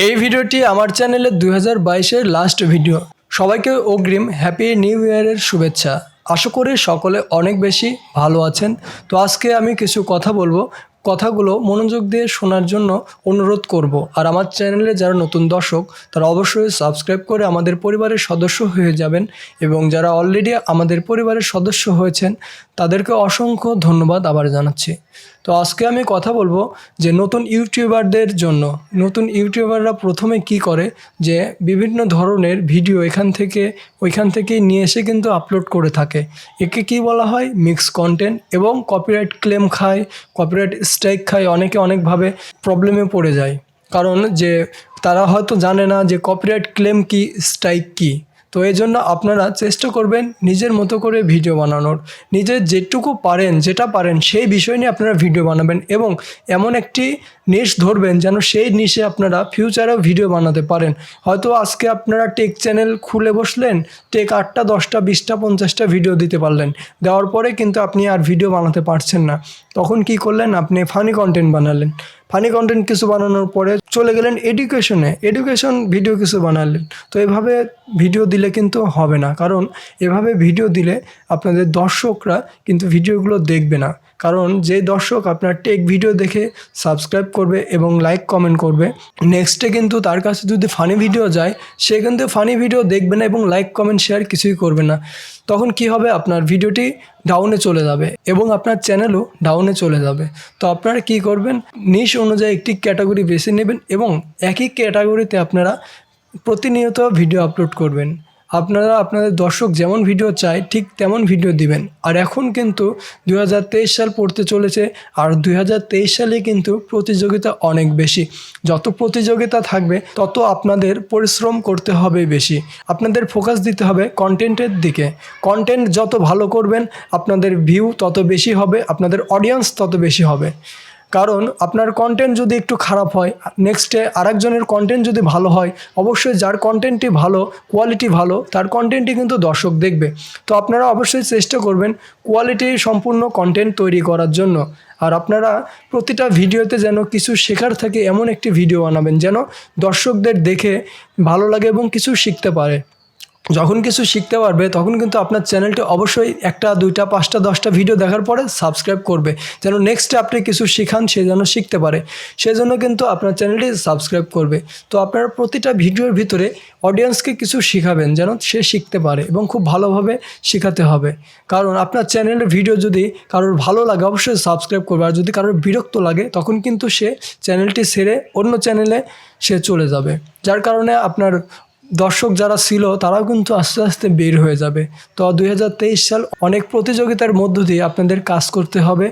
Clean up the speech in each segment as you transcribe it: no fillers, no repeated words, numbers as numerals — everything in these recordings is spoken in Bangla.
এই ভিডিওটি আমার চ্যানেলে 2022-এর লাস্ট ভিডিও। সবাইকে অগ্রিম হ্যাপি নিউ ইয়ারের শুভেচ্ছা। আশা করি সকলে অনেক বেশি ভালো আছেন। তো আজকে আমি কিছু কথা বলবো, কথাগুলো মনোযোগ দিয়ে শোনার জন্য অনুরোধ করব। আর আমার চ্যানেলে যারা নতুন দর্শক তারা অবশ্যই সাবস্ক্রাইব করে আমাদের পরিবারের সদস্য হয়ে যাবেন, এবং যারা অলরেডি আমাদের পরিবারের সদস্য হয়েছেন তাদেরকে অসংখ্য ধন্যবাদ আবার জানাচ্ছি। তো আজকে আমি কথা বলবো যে নতুন ইউটিউবারদের জন্য। নতুন ইউটিউবাররা প্রথমে কি করে যে বিভিন্ন ধরনের ভিডিও এখান থেকে ওইখান থেকে নিয়ে এসে কিন্তু আপলোড করে থাকে। একে কি বলা হয়? Mix content. এবং কপিরাইট ক্লেম খায়, কপিরাইট স্ট্রাইক খায়, অনেকে অনেকভাবে প্রবলেমে পড়ে যায়। কারণ যে তারা হয়তো জানে না যে কপিরাইট ক্লেম কি, স্ট্রাইক কি। তো এই জন্য আপনারা চেষ্টা করবেন নিজের মতো করে ভিডিও বানানোর। নিজের যেটুকু পারেন, যেটা পারেন সেই বিষয় নিয়ে আপনারা ভিডিও বানাবেন, এবং এমন একটি নিশ ধরবেন যেন সেই নিশে আপনারা ফিউচারেও ভিডিও বানাতে পারেন। হয়তো আজকে আপনারা টেক চ্যানেল খুলে বসলেন, টেক 8টা 10টা 20টা 50টা ভিডিও দিতে পারলেন, দেওয়ার পরে কিন্তু আপনি আর ভিডিও বানাতে পারছেন না। তখন কি করলেন? আপনি ফানি কন্টেন্ট বানালেন। ফানি কন্টেন্ট কিছু বানানোর পরে চলে গেলেন এডুকেশন ভিডিও কিছু বানালেন। তো এভাবে ভিডিও দিলে কিন্তু হবে না, কারণ এভাবে ভিডিও দিলে আপনাদের দর্শকরা কিন্তু ভিডিওগুলো দেখবে না। কারণ যে দর্শক আপনার টেক ভিডিও দেখে সাবস্ক্রাইব করবে এবং লাইক কমেন্ট করবে, নেক্সটে কিন্তু তার কাছে যদি ফানি ভিডিও যায়, সে কিন্তু ফানি ভিডিও দেখবে না এবং লাইক কমেন্ট শেয়ার কিছুই করবে না। তখন কি হবে? আপনার ভিডিওটি ডাউনে চলে যাবে এবং আপনার চ্যানেলও ডাউনে চলে যাবে। তো আপনারা কি করবেন? নিশ অনুযায়ী একটি ক্যাটাগরি বেছে নেবেন এবং একই ক্যাটাগরিতে আপনারা প্রতিনিয়ত ভিডিও আপলোড করবেন। আপনারা আপনাদের দর্শক যেমন ভিডিও চায় ঠিক তেমন ভিডিও দিবেন। আর এখন কিন্তু 2023 সাল পড়তে চলেছে, আর 2023 সালে কিন্তু প্রতিযোগিতা অনেক বেশি। যত প্রতিযোগিতা থাকবে তত আপনাদের পরিশ্রম করতে হবে বেশি। আপনাদের ফোকাস দিতে হবে কন্টেন্টের দিকে। কন্টেন্ট যত ভালো করবেন আপনাদের ভিউ তত বেশি হবে, আপনাদের অডিয়েন্স তত বেশি হবে। কারণ আপনার কন্টেন্ট যদি একটু খারাপ হয়, নেক্সটে আরেকজনের কন্টেন্ট যদি ভালো হয়, অবশ্যই যার কন্টেন্টটি ভালো, কোয়ালিটি ভালো, তার কন্টেন্টই কিন্তু দর্শক দেখবে। তো আপনারা অবশ্যই চেষ্টা করবেন কোয়ালিটি সম্পূর্ণ কন্টেন্ট তৈরি করার জন্য। আর আপনারা প্রতিটা ভিডিওতে যেন কিছু শেখার থাকে এমন একটি ভিডিও বানাবেন যেন দর্শকদের দেখে ভালো লাগে এবং কিছু শিখতে পারে। যখন কিছু শিখতে পারবে তখন কিন্তু আপনার চ্যানেলটি অবশ্যই 1টা 2টা 5টা 10টা ভিডিও দেখার পরে সাবস্ক্রাইব করবে, যেন নেক্সটে আপনি কিছু শিখান সে যেন শিখতে পারে। সেজন্য কিন্তু আপনার চ্যানেলটি সাবস্ক্রাইব করবে। তো আপনারা প্রতিটা ভিডিওর ভিতরে অডিয়েন্সকে কিছু শিখাবেন যেন সে শিখতে পারে, এবং খুব ভালোভাবে শেখাতে হবে। কারণ আপনার চ্যানেলের ভিডিও যদি কারোর ভালো লাগে অবশ্যই সাবস্ক্রাইব করবে, আর যদি কারোর বিরক্ত লাগে তখন কিন্তু সে চ্যানেলটি ছেড়ে অন্য চ্যানেলে সে চলে যাবে। যার কারণে আপনার দর্শক যারা ছিল তারাও কিন্তু আস্তে আস্তে বের হয়ে যাবে। তো 2023 সাল অনেক প্রতিযোগিতার মধ্য দিয়ে আপনাদের কাজ করতে হবে।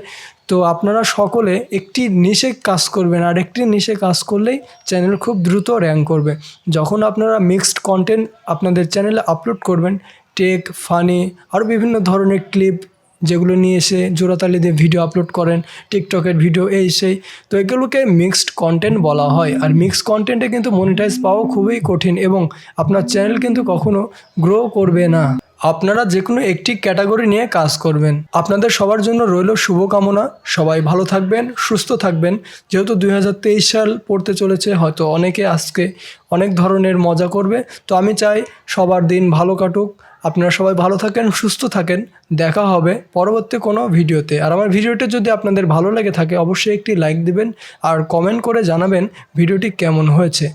তো আপনারা সকলে একটি নিশে কাজ করবেন, আর একটি নিশে কাজ করলেই চ্যানেল খুব দ্রুত র্যাঙ্ক করবে। যখন আপনারা মিক্সড কন্টেন্ট আপনাদের চ্যানেলে আপলোড করবেন, টেক, ফানি আরও বিভিন্ন ধরনের ক্লিপ যেগুলো নিয়ে এসে জোড়াতালি দিয়ে ভিডিও আপলোড করেন, টিকটকের ভিডিও এই সেই, তো এগুলোকে মিক্সড কন্টেন্ট বলা হয়। আর মিক্সড কন্টেন্টে কিন্তু মনিটাইজ পাওয়া খুবই কঠিন, এবং আপনার চ্যানেল কিন্তু কখনো গ্রো করবে না। আপনারা যে কোনো একটি ক্যাটাগরি নিয়ে কাজ করবেন। আপনাদের সবার জন্য রইল শুভকামনা। সবাই ভালো থাকবেন, সুস্থ থাকবেন। যেহেতু 2023 সাল পড়তে চলেছে, হয়তো অনেকে আজকে অনেক ধরনের মজা করবে। তো আমি চাই সবার দিন ভালো কাটুক। আপনারা সবাই ভালো থাকেন, সুস্থ থাকেন। দেখা হবে পরবর্তী কোনো ভিডিওতে। আর আমার ভিডিওটি যদি আপনাদের ভালো লেগে থাকে অবশ্যই একটি লাইক দিবেন, আর কমেন্ট করে জানাবেন ভিডিওটি কেমন হয়েছে।